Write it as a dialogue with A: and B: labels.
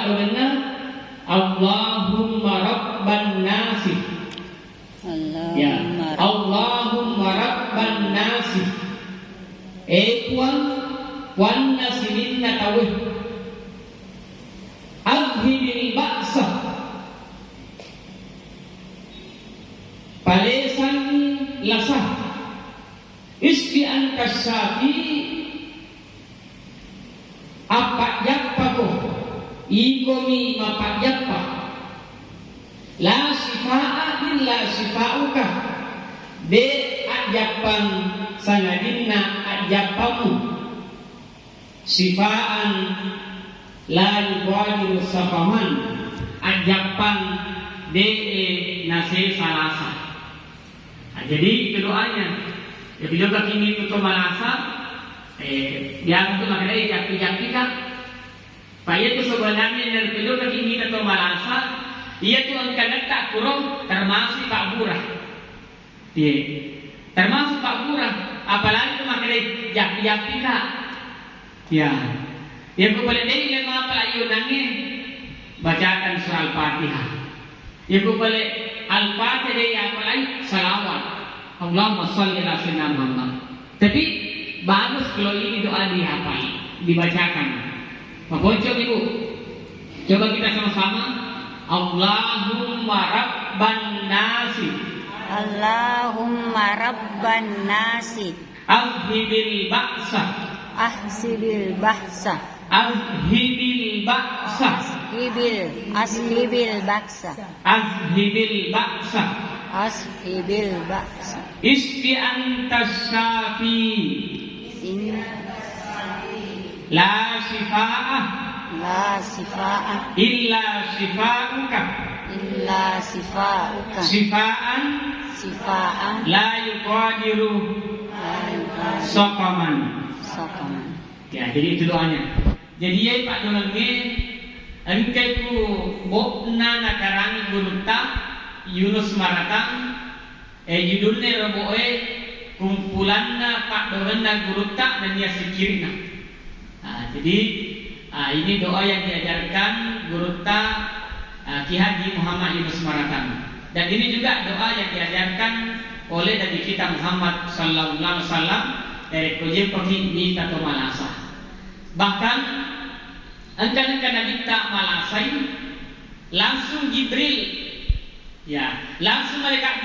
A: doana Allahumma rabban nasi. Ya, Allahumma rabban nasi. Puan nasilinna tawih. Adhibil ba'sa. Palesani lasah. Isti anta syafi. Apa yapako. Igomi mapak yappa. La shifa'a illa shifa'uka. De ajapan sangadinna ajapamu. Shifa'an la yughadiru safaman. Ajapan de nase salasa. Jadi itu doanya. Ya bila kini untuk malasa, yang itu makanya jaki-jaki kan. Pak itu sebenarnya dari bila kini untuk malasa. Ia tu angkat tak kurang termasuk Pak Burah. Dia termasuk Pak Burah. Apalagi tu maknanya jaki-jaki tak. Ya. Yang boleh dari lima pelayu nangis bacakan surah Al-Fatihah. Yang boleh Al-Fatihah dari apalagi salawat. Allahumma shalli ala sayyidina Muhammad. Tapi bagus kalau ini doa dihafal, dibacakan. Maka ibu, coba kita sama-sama. Allahumma rabban nasi.
B: Allahumma rabban nasi.
A: Azhibil ba'sa.
B: Ahsibil bahsa.
A: Azhibil ba'sa.
B: Ashibil baksa.
A: Azhibil ba'sa.
B: Ashibil baksa.
A: Isti anta syafi. La shifa'ah.
B: La sifa'a
A: Illa shifa'uka.
B: illa sifa'uka.
A: Shifa'an. La yughadiru saqaman. Ya, jadi itu doanya. Jadi ya Pak Dolangge angkai ku bokna nakarangi gurutta Yunus Maratang judulnya roboe kumpulanna Pak Dolangna gurutta dan dia sikirna. Jadi ini doa yang diajarkan gurutta Ki Haji Muhammad Yunus Maratang. Dan ini juga doa yang diajarkan oleh Nabi kita Muhammad sallallahu alaihi wasallam dari proyek Pekini atau Malasa. Bahkan angka-angka Nabi tak Malasai langsung Jibril, ya langsung mereka